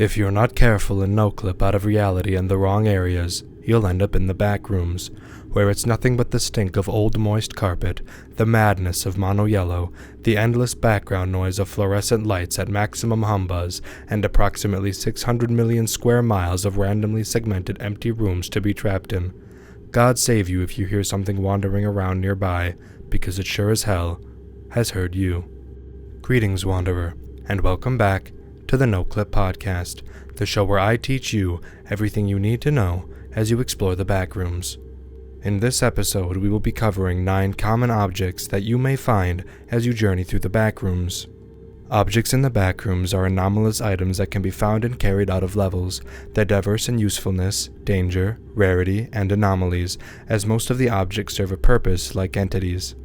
If you're not careful and no-clip out of reality in the wrong areas, you'll end up in the back rooms, where it's nothing but the stink of old moist carpet, the madness of mono yellow, the endless background noise of fluorescent lights at maximum humbuzz, and approximately 600 million square miles of randomly segmented empty rooms to be trapped in. God save you if you hear something wandering around nearby, because it sure as hell has heard you. Greetings, Wanderer, and welcome back to the No Clip Podcast, the show where I teach you everything you need to know as you explore the backrooms. In this episode, we will be covering 9 common objects that you may find as you journey through the backrooms. Objects in the backrooms are anomalous items that can be found and carried out of levels. They're diverse in usefulness, danger, rarity, and anomalies, as most of the objects serve a purpose like entities.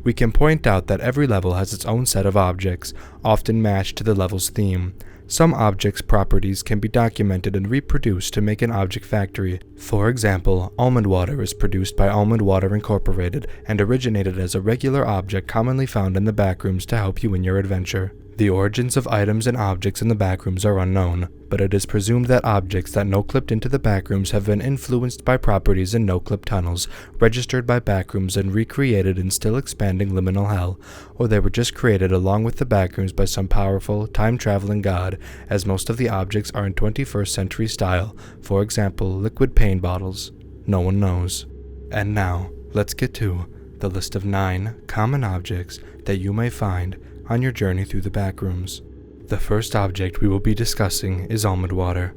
We can point out that every level has its own set of objects, often matched to the level's theme. Some objects' properties can be documented and reproduced to make an object factory. For example, almond water is produced by Almond Water Incorporated and originated as a regular object commonly found in the backrooms to help you in your adventure. The origins of items and objects in the backrooms are unknown, but it is presumed that objects that no-clipped into the backrooms have been influenced by properties in no-clip tunnels, registered by backrooms and recreated in still expanding liminal hell, or they were just created along with the backrooms by some powerful, time-traveling god, as most of the objects are in 21st century style, for example, liquid paint bottles. No one knows. And now, let's get to the list of 9 common objects that you may find on your journey through the backrooms. The first object we will be discussing is almond water.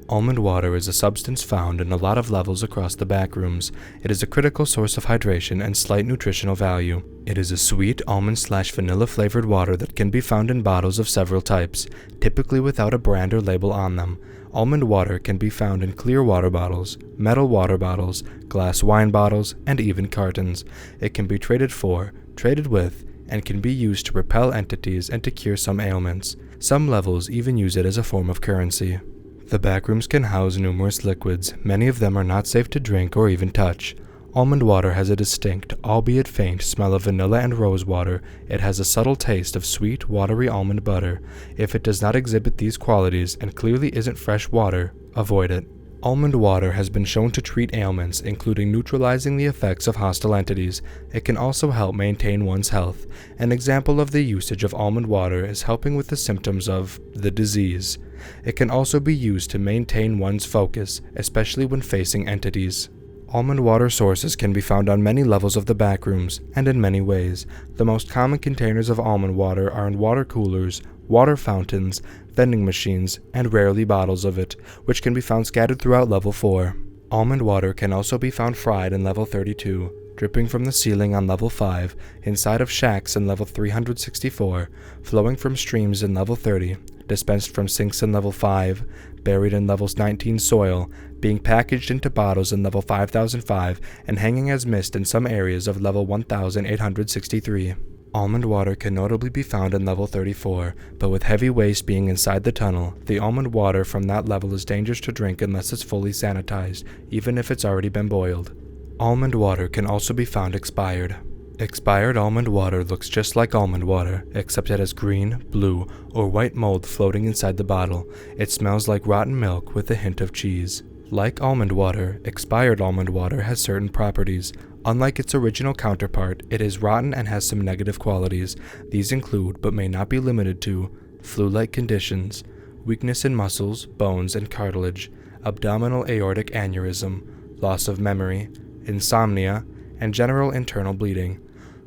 Almond water is a substance found in a lot of levels across the backrooms. It is a critical source of hydration and slight nutritional value. It is a sweet almond/vanilla flavored water that can be found in bottles of several types, typically without a brand or label on them. Almond water can be found in clear water bottles, metal water bottles, glass wine bottles, and even cartons. It can be traded for, traded with, and can be used to repel entities and to cure some ailments. Some levels even use it as a form of currency. The backrooms can house numerous liquids. Many of them are not safe to drink or even touch. Almond water has a distinct, albeit faint, smell of vanilla and rose water. It has a subtle taste of sweet, watery almond butter. If it does not exhibit these qualities and clearly isn't fresh water, avoid it. Almond water has been shown to treat ailments, including neutralizing the effects of hostile entities. It can also help maintain one's health. An example of the usage of almond water is helping with the symptoms of the disease. It can also be used to maintain one's focus, especially when facing entities. Almond water sources can be found on many levels of the backrooms, and in many ways. The most common containers of almond water are in water coolers, water fountains, vending machines, and rarely bottles of it, which can be found scattered throughout level 4. Almond water can also be found fried in level 32, dripping from the ceiling on level 5, inside of shacks in level 364, flowing from streams in level 30, dispensed from sinks in level 5, buried in levels 19 soil, being packaged into bottles in level 5005, and hanging as mist in some areas of level 1863. Almond water can notably be found in level 34, but with heavy waste being inside the tunnel, the almond water from that level is dangerous to drink unless it's fully sanitized, even if it's already been boiled. Almond water can also be found expired. Expired almond water looks just like almond water, except it has green, blue, or white mold floating inside the bottle. It smells like rotten milk with a hint of cheese. Like almond water, expired almond water has certain properties. Unlike its original counterpart, it is rotten and has some negative qualities. These include, but may not be limited to, flu-like conditions, weakness in muscles, bones, and cartilage, abdominal aortic aneurysm, loss of memory, insomnia, and general internal bleeding.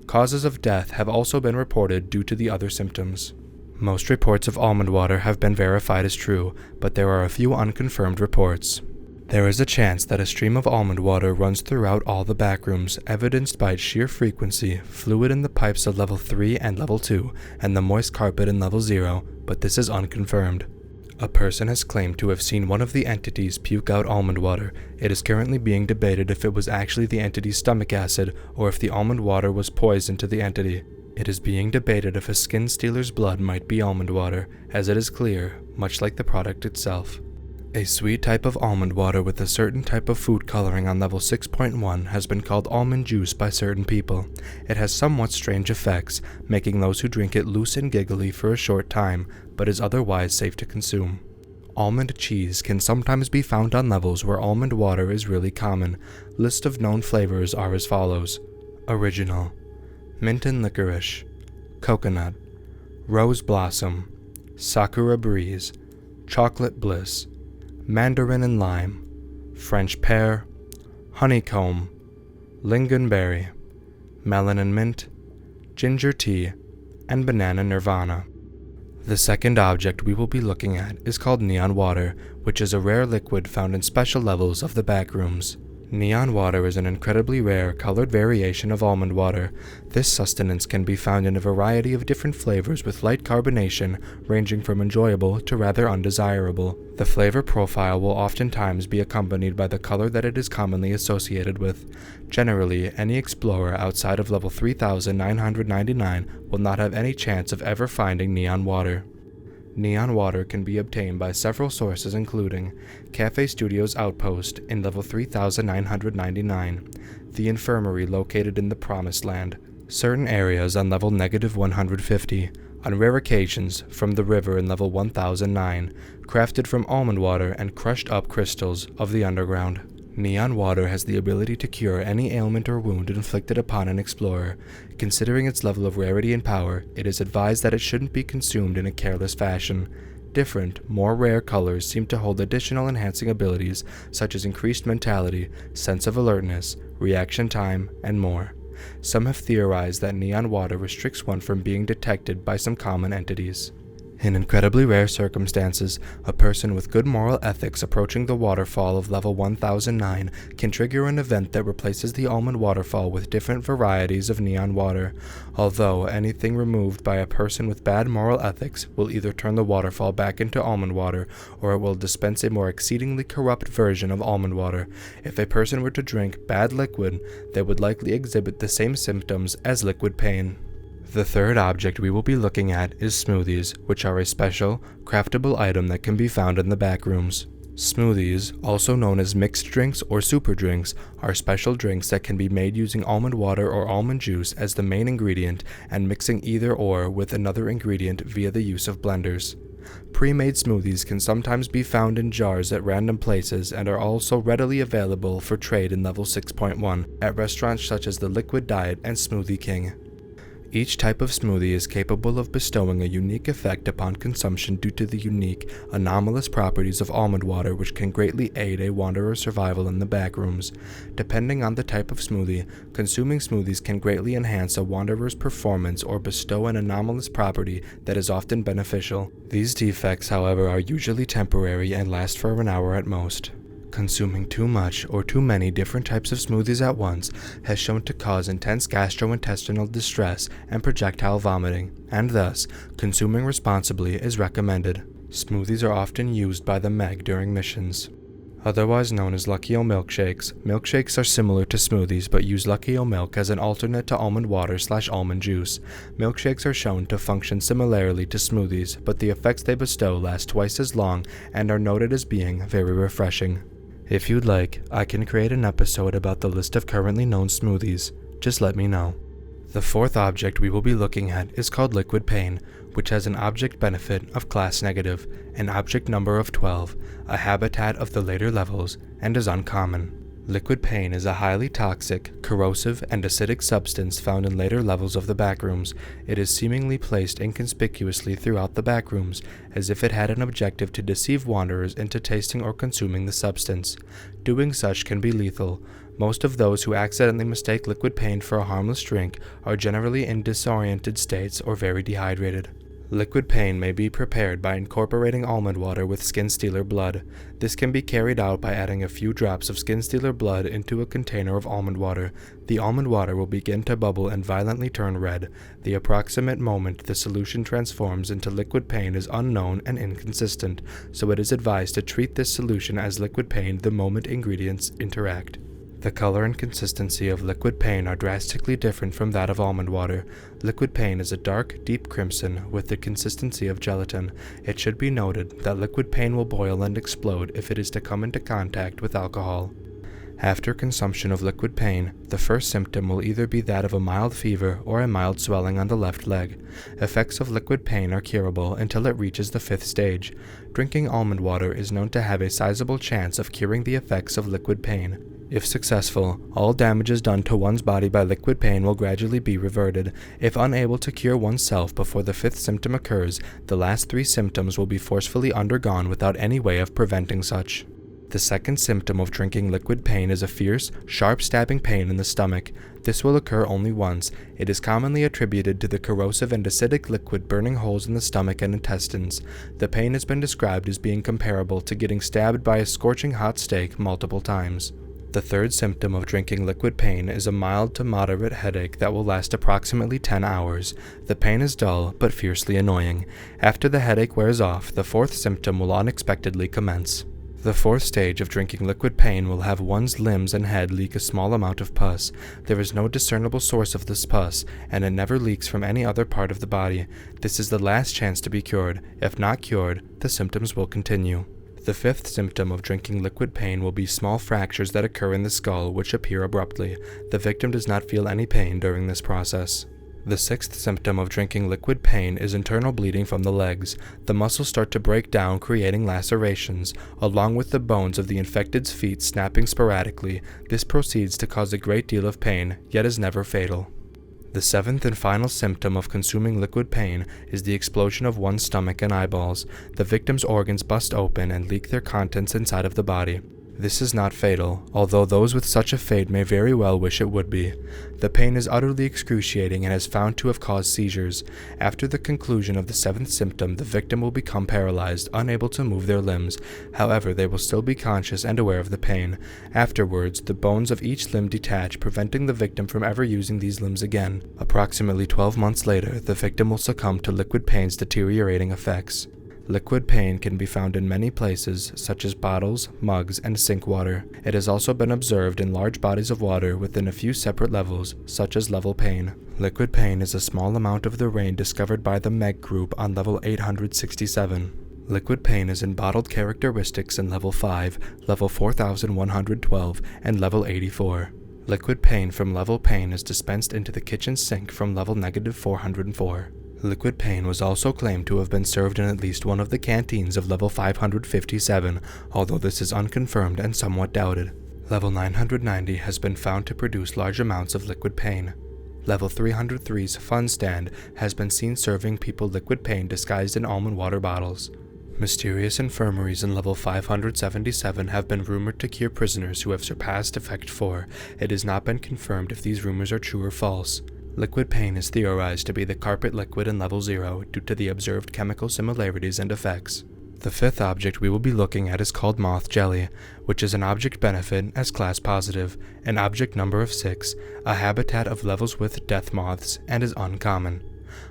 Causes of death have also been reported due to the other symptoms. Most reports of almond water have been verified as true, but there are a few unconfirmed reports. There is a chance that a stream of almond water runs throughout all the backrooms, evidenced by its sheer frequency, fluid in the pipes of level 3 and level 2, and the moist carpet in level 0, but this is unconfirmed. A person has claimed to have seen one of the entities puke out almond water. It is currently being debated if it was actually the entity's stomach acid, or if the almond water was poison to the entity. It is being debated if a skin stealer's blood might be almond water, as it is clear, much like the product itself. A sweet type of almond water with a certain type of food coloring on level 6.1 has been called almond juice by certain people. It has somewhat strange effects, making those who drink it loose and giggly for a short time, but is otherwise safe to consume. Almond cheese can sometimes be found on levels where almond water is really common. List of known flavors are as follows: original, mint and licorice, coconut, rose blossom, sakura breeze, chocolate bliss, mandarin and lime, French pear, honeycomb, lingonberry, melon and mint, ginger tea, and banana nirvana. The second object we will be looking at is called neon water, which is a rare liquid found in special levels of the backrooms. Neon water is an incredibly rare, colored variation of almond water. This sustenance can be found in a variety of different flavors with light carbonation, ranging from enjoyable to rather undesirable. The flavor profile will oftentimes be accompanied by the color that it is commonly associated with. Generally, any explorer outside of level 3999 will not have any chance of ever finding neon water. Neon water can be obtained by several sources including Cafe Studios Outpost in level 3999, the infirmary located in the Promised Land, certain areas on level -150, on rare occasions from the river in level 1009, crafted from almond water and crushed up crystals of the underground. Neon water has the ability to cure any ailment or wound inflicted upon an explorer. Considering its level of rarity and power, it is advised that it shouldn't be consumed in a careless fashion. Different, more rare colors seem to hold additional enhancing abilities such as increased mentality, sense of alertness, reaction time, and more. Some have theorized that neon water restricts one from being detected by some common entities. In incredibly rare circumstances, a person with good moral ethics approaching the waterfall of level 1009 can trigger an event that replaces the almond waterfall with different varieties of neon water, although anything removed by a person with bad moral ethics will either turn the waterfall back into almond water, or it will dispense a more exceedingly corrupt version of almond water. If a person were to drink bad liquid, they would likely exhibit the same symptoms as liquid pain. The third object we will be looking at is smoothies, which are a special, craftable item that can be found in the backrooms. Smoothies, also known as mixed drinks or super drinks, are special drinks that can be made using almond water or almond juice as the main ingredient and mixing either or with another ingredient via the use of blenders. Pre-made smoothies can sometimes be found in jars at random places and are also readily available for trade in level 6.1 at restaurants such as the Liquid Diet and Smoothie King. Each type of smoothie is capable of bestowing a unique effect upon consumption due to the unique, anomalous properties of almond water, which can greatly aid a wanderer's survival in the backrooms. Depending on the type of smoothie, consuming smoothies can greatly enhance a wanderer's performance or bestow an anomalous property that is often beneficial. These defects, however, are usually temporary and last for an hour at most. Consuming too much or too many different types of smoothies at once has shown to cause intense gastrointestinal distress and projectile vomiting, and thus, consuming responsibly is recommended. Smoothies are often used by the Meg during missions. Otherwise known as Lucky O milkshakes, milkshakes are similar to smoothies but use Lucky O milk as an alternate to almond water/almond juice. Milkshakes are shown to function similarly to smoothies, but the effects they bestow last twice as long and are noted as being very refreshing. If you'd like, I can create an episode about the list of currently known smoothies. Just let me know. The fourth object we will be looking at is called liquid pain, which has an object benefit of class negative, an object number of 12, a habitat of the later levels, and is uncommon. Liquid pain is a highly toxic, corrosive, and acidic substance found in later levels of the backrooms. It is seemingly placed inconspicuously throughout the backrooms, as if it had an objective to deceive wanderers into tasting or consuming the substance. Doing such can be lethal. Most of those who accidentally mistake liquid pain for a harmless drink are generally in disoriented states or very dehydrated. Liquid pain may be prepared by incorporating almond water with skin stealer blood. This can be carried out by adding a few drops of skin stealer blood into a container of almond water. The almond water will begin to bubble and violently turn red. The approximate moment the solution transforms into liquid pain is unknown and inconsistent, so it is advised to treat this solution as liquid pain the moment ingredients interact. The color and consistency of liquid pain are drastically different from that of almond water. Liquid pain is a dark, deep crimson with the consistency of gelatin. It should be noted that liquid pain will boil and explode if it is to come into contact with alcohol. After consumption of liquid pain, the first symptom will either be that of a mild fever or a mild swelling on the left leg. Effects of liquid pain are curable until it reaches the 5th stage. Drinking almond water is known to have a sizable chance of curing the effects of liquid pain. If successful, all damages done to one's body by liquid pain will gradually be reverted. If unable to cure oneself before the 5th symptom occurs, the last 3 symptoms will be forcefully undergone without any way of preventing such. The second symptom of drinking liquid pain is a fierce, sharp stabbing pain in the stomach. This will occur only once. It is commonly attributed to the corrosive and acidic liquid burning holes in the stomach and intestines. The pain has been described as being comparable to getting stabbed by a scorching hot steak multiple times. The third symptom of drinking liquid pain is a mild to moderate headache that will last approximately 10 hours. The pain is dull, but fiercely annoying. After the headache wears off, the 4th symptom will unexpectedly commence. The 4th stage of drinking liquid pain will have one's limbs and head leak a small amount of pus. There is no discernible source of this pus, and it never leaks from any other part of the body. This is the last chance to be cured. If not cured, the symptoms will continue. The 5th symptom of drinking liquid pain will be small fractures that occur in the skull which appear abruptly. The victim does not feel any pain during this process. The 6th symptom of drinking liquid pain is internal bleeding from the legs. The muscles start to break down, creating lacerations, along with the bones of the infected's feet snapping sporadically. This proceeds to cause a great deal of pain, yet is never fatal. The 7th and final symptom of consuming liquid pain is the explosion of one's stomach and eyeballs. The victim's organs bust open and leak their contents inside of the body. This is not fatal, although those with such a fate may very well wish it would be. The pain is utterly excruciating and is found to have caused seizures. After the conclusion of the 7th symptom, the victim will become paralyzed, unable to move their limbs. However, they will still be conscious and aware of the pain. Afterwards, the bones of each limb detach, preventing the victim from ever using these limbs again. Approximately 12 months later, the victim will succumb to liquid pain's deteriorating effects. Liquid pain can be found in many places, such as bottles, mugs, and sink water. It has also been observed in large bodies of water within a few separate levels, such as level pain. Liquid pain is a small amount of the rain discovered by the Meg group on level 867. Liquid pain is in bottled characteristics in level 5, level 4112, and level 84. Liquid pain from level pain is dispensed into the kitchen sink from level -404. Liquid pain was also claimed to have been served in at least one of the canteens of level 557, although this is unconfirmed and somewhat doubted. Level 990 has been found to produce large amounts of liquid pain. Level 303's Fun Stand has been seen serving people liquid pain disguised in almond water bottles. Mysterious infirmaries in level 577 have been rumored to cure prisoners who have surpassed Effect 4. It has not been confirmed if these rumors are true or false. Liquid pain is theorized to be the carpet liquid in level 0 due to the observed chemical similarities and effects. The 5th object we will be looking at is called moth jelly, which is an object benefit as class positive, an object number of 6, a habitat of levels with death moths, and is uncommon.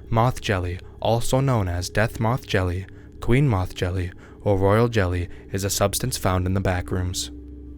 Moth jelly, also known as death moth jelly, queen moth jelly, or royal jelly, is a substance found in the backrooms.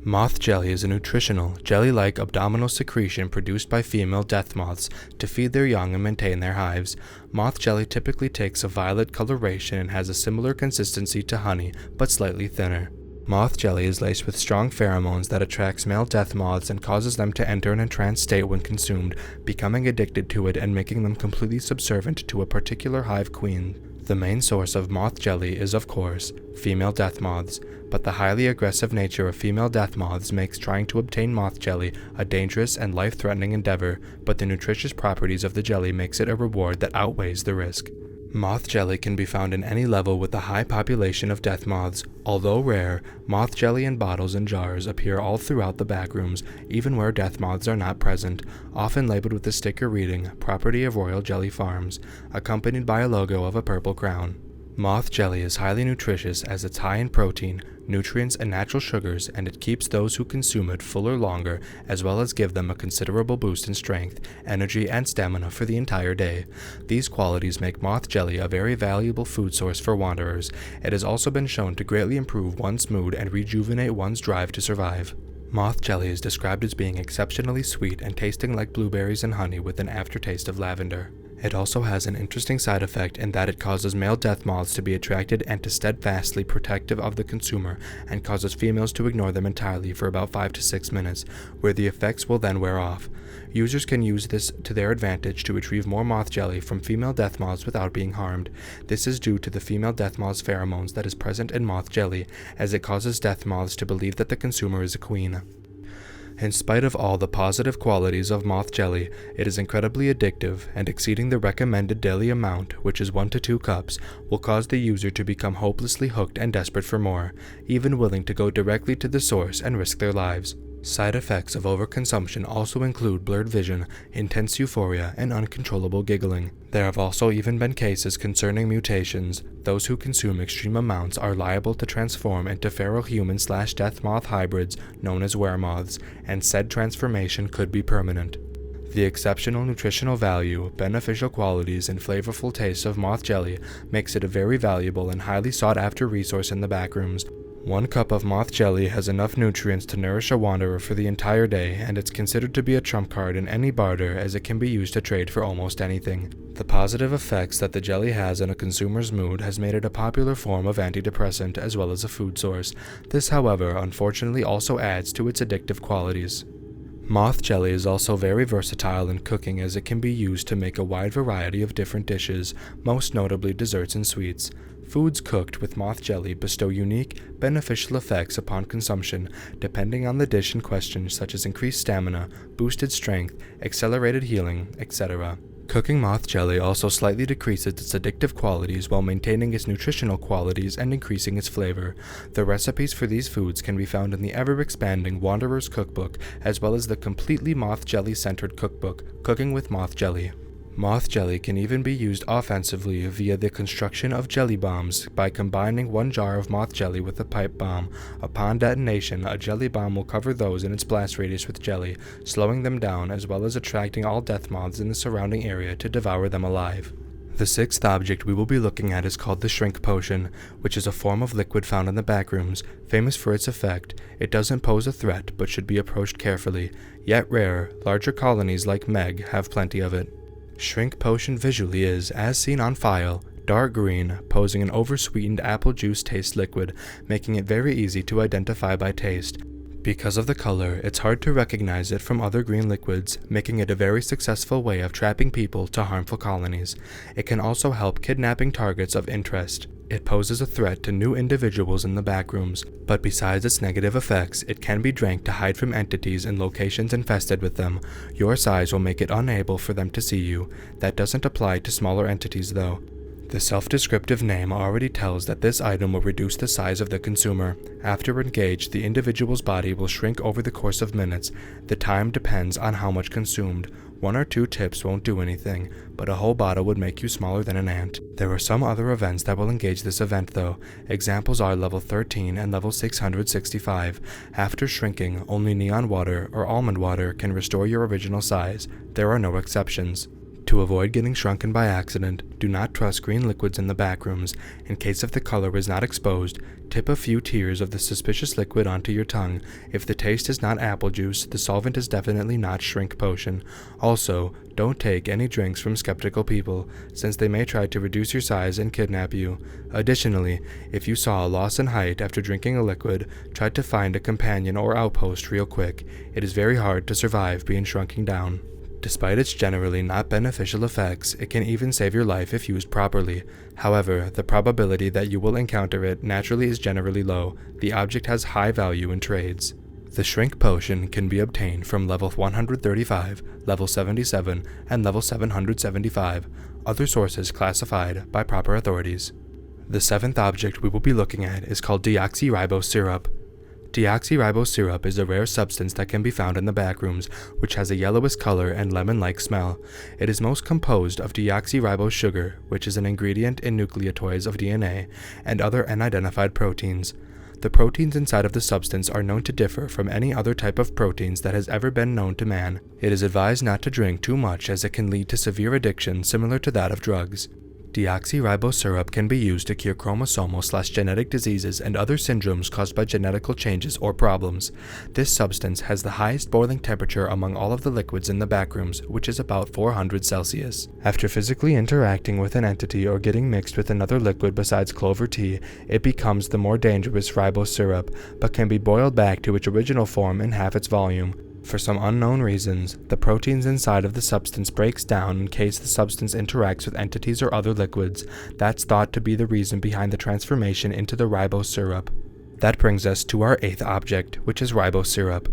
Moth jelly is a nutritional, jelly-like abdominal secretion produced by female death moths to feed their young and maintain their hives. Moth jelly typically takes a violet coloration and has a similar consistency to honey, but slightly thinner. Moth jelly is laced with strong pheromones that attracts male death moths and causes them to enter an entranced state when consumed, becoming addicted to it and making them completely subservient to a particular hive queen. The main source of moth jelly is, of course, female death moths, but the highly aggressive nature of female death moths makes trying to obtain moth jelly a dangerous and life-threatening endeavor, but the nutritious properties of the jelly makes it a reward that outweighs the risk. Moth jelly can be found in any level with a high population of death moths. Although rare, moth jelly in bottles and jars appear all throughout the backrooms, even where death moths are not present, often labeled with the sticker reading, "Property of Royal Jelly Farms," accompanied by a logo of a purple crown. Moth jelly is highly nutritious as it's high in protein, nutrients, and natural sugars, and it keeps those who consume it fuller longer, as well as give them a considerable boost in strength, energy, and stamina for the entire day. These qualities make moth jelly a very valuable food source for wanderers. It has also been shown to greatly improve one's mood and rejuvenate one's drive to survive. Moth jelly is described as being exceptionally sweet and tasting like blueberries and honey with an aftertaste of lavender. It also has an interesting side effect in that it causes male death moths to be attracted and to steadfastly protective of the consumer, and causes females to ignore them entirely for about 5 to 6 minutes, where the effects will then wear off. Users can use this to their advantage to retrieve more moth jelly from female death moths without being harmed. This is due to the female death moth's pheromones that is present in moth jelly, as it causes death moths to believe that the consumer is a queen. In spite of all the positive qualities of moth jelly, it is incredibly addictive, and exceeding the recommended daily amount, which is 1 to 2 cups, will cause the user to become hopelessly hooked and desperate for more, even willing to go directly to the source and risk their lives. Side effects of overconsumption also include blurred vision, intense euphoria, and uncontrollable giggling. There have also even been cases concerning mutations. Those who consume extreme amounts are liable to transform into feral human/death moth hybrids known as weremoths, and said transformation could be permanent. The exceptional nutritional value, beneficial qualities, and flavorful taste of moth jelly makes it a very valuable and highly sought-after resource in the backrooms. 1 cup of moth jelly has enough nutrients to nourish a wanderer for the entire day, and it's considered to be a trump card in any barter, as it can be used to trade for almost anything. The positive effects that the jelly has on a consumer's mood has made it a popular form of antidepressant as well as a food source. This, however, unfortunately also adds to its addictive qualities. Moth jelly is also very versatile in cooking, as it can be used to make a wide variety of different dishes, most notably desserts and sweets. Foods cooked with moth jelly bestow unique, beneficial effects upon consumption, depending on the dish in question, such as increased stamina, boosted strength, accelerated healing, etc. Cooking moth jelly also slightly decreases its addictive qualities while maintaining its nutritional qualities and increasing its flavor. The recipes for these foods can be found in the ever-expanding Wanderer's Cookbook, as well as the completely moth jelly-centered cookbook, Cooking with Moth Jelly. Moth jelly can even be used offensively via the construction of jelly bombs by combining 1 jar of moth jelly with a pipe bomb. Upon detonation, a jelly bomb will cover those in its blast radius with jelly, slowing them down as well as attracting all death moths in the surrounding area to devour them alive. The 6th object we will be looking at is called the shrink potion, which is a form of liquid found in the backrooms. Famous for its effect, it doesn't pose a threat but should be approached carefully. Yet rare, larger colonies like Meg have plenty of it. Shrink potion visually is, as seen on file, dark green, posing an oversweetened apple juice taste liquid, making it very easy to identify by taste. Because of the color, it's hard to recognize it from other green liquids, making it a very successful way of trapping people to harmful colonies. It can also help kidnapping targets of interest. It poses a threat to new individuals in the backrooms, but besides its negative effects, it can be drank to hide from entities in locations infested with them. Your size will make it unable for them to see you. That doesn't apply to smaller entities though. The self-descriptive name already tells that this item will reduce the size of the consumer. After engaged, the individual's body will shrink over the course of minutes. The time depends on how much consumed. 1 or 2 tips won't do anything, but a whole bottle would make you smaller than an ant. There are some other events that will engage this event though. Examples are level 13 and level 665. After shrinking, only neon water or almond water can restore your original size. There are no exceptions. To avoid getting shrunken by accident, do not trust green liquids in the backrooms. In case if the color is not exposed, tip a few tears of the suspicious liquid onto your tongue. If the taste is not apple juice, the solvent is definitely not shrink potion. Also, don't take any drinks from skeptical people, since they may try to reduce your size and kidnap you. Additionally, if you saw a loss in height after drinking a liquid, try to find a companion or outpost real quick. It is very hard to survive being shrunken down. Despite its generally not beneficial effects, it can even save your life if used properly. However, the probability that you will encounter it naturally is generally low. The object has high value in trades. The shrink potion can be obtained from level 135, level 77, and level 775, other sources classified by proper authorities. The 7th object we will be looking at is called deoxyribose syrup. Deoxyribose syrup is a rare substance that can be found in the backrooms, which has a yellowish color and lemon-like smell. It is most composed of deoxyribose sugar, which is an ingredient in nucleotides of DNA, and other unidentified proteins. The proteins inside of the substance are known to differ from any other type of proteins that has ever been known to man. It is advised not to drink too much as it can lead to severe addiction similar to that of drugs. Deoxyribose syrup can be used to cure chromosomal/genetic diseases and other syndromes caused by genetical changes or problems. This substance has the highest boiling temperature among all of the liquids in the backrooms, which is about 400 Celsius. After physically interacting with an entity or getting mixed with another liquid besides clover tea, it becomes the more dangerous ribose syrup, but can be boiled back to its original form in half its volume. For some unknown reasons, the proteins inside of the substance breaks down in case the substance interacts with entities or other liquids. That's thought to be the reason behind the transformation into the ribose syrup. That brings us to our 8th object, which is ribose syrup.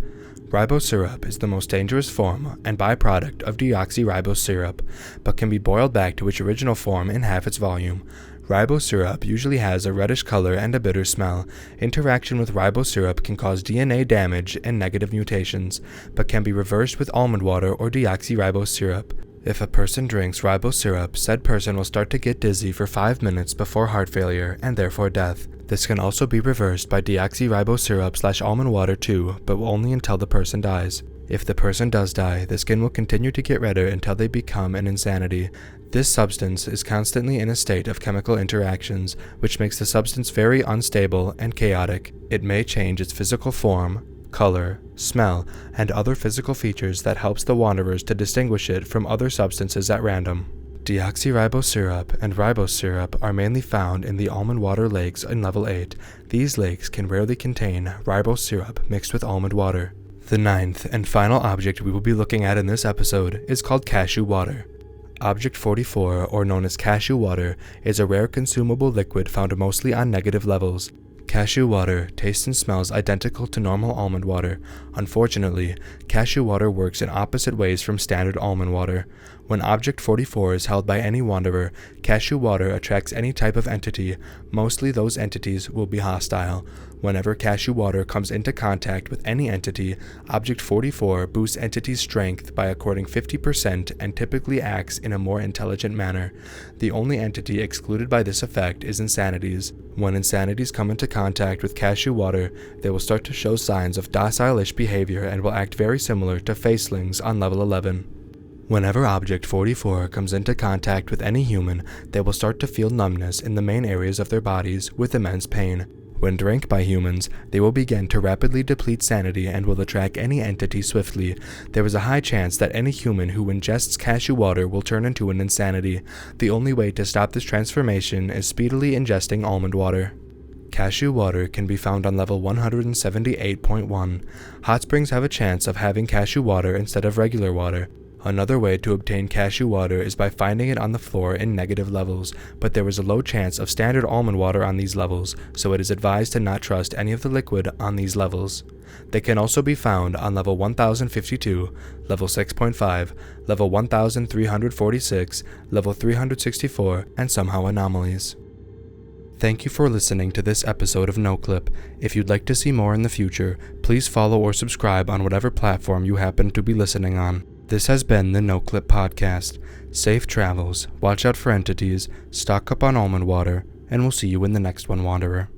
Ribose syrup is the most dangerous form and byproduct of deoxyribose syrup, but can be boiled back to its original form in half its volume. Ribose syrup usually has a reddish color and a bitter smell. Interaction with ribose syrup can cause DNA damage and negative mutations, but can be reversed with almond water or deoxyribose syrup. If a person drinks ribose syrup, said person will start to get dizzy for 5 minutes before heart failure and therefore death. This can also be reversed by deoxyribose syrup/almond water too, but only until the person dies. If the person does die, the skin will continue to get redder until they become an insanity. This substance is constantly in a state of chemical interactions, which makes the substance very unstable and chaotic. It may change its physical form, color, smell, and other physical features that helps the wanderers to distinguish it from other substances at random. Deoxyribose syrup and ribose syrup are mainly found in the almond water lakes in level 8. These lakes can rarely contain ribose syrup mixed with almond water. The 9th and final object we will be looking at in this episode is called cashew water. Object 44, or known as cashew water, is a rare consumable liquid found mostly on negative levels. Cashew water tastes and smells identical to normal almond water. Unfortunately, cashew water works in opposite ways from standard almond water. When Object 44 is held by any wanderer, cashew water attracts any type of entity. Mostly those entities will be hostile. Whenever cashew water comes into contact with any entity, Object 44 boosts entity's strength by according 50% and typically acts in a more intelligent manner. The only entity excluded by this effect is insanities. When insanities come into contact with cashew water, they will start to show signs of docile-ish behavior and will act very similar to facelings on level 11. Whenever Object 44 comes into contact with any human, they will start to feel numbness in the main areas of their bodies with immense pain. When drank by humans, they will begin to rapidly deplete sanity and will attract any entity swiftly. There is a high chance that any human who ingests cashew water will turn into an insanity. The only way to stop this transformation is speedily ingesting almond water. Cashew water can be found on level 178.1. Hot springs have a chance of having cashew water instead of regular water. Another way to obtain cashew water is by finding it on the floor in negative levels, but there is a low chance of standard almond water on these levels, so it is advised to not trust any of the liquid on these levels. They can also be found on level 1052, level 6.5, level 1346, level 364, and somehow anomalies. Thank you for listening to this episode of NoClip. If you'd like to see more in the future, please follow or subscribe on whatever platform you happen to be listening on. This has been the NoClip Podcast. Safe travels, watch out for entities, stock up on almond water, and we'll see you in the next one, Wanderer.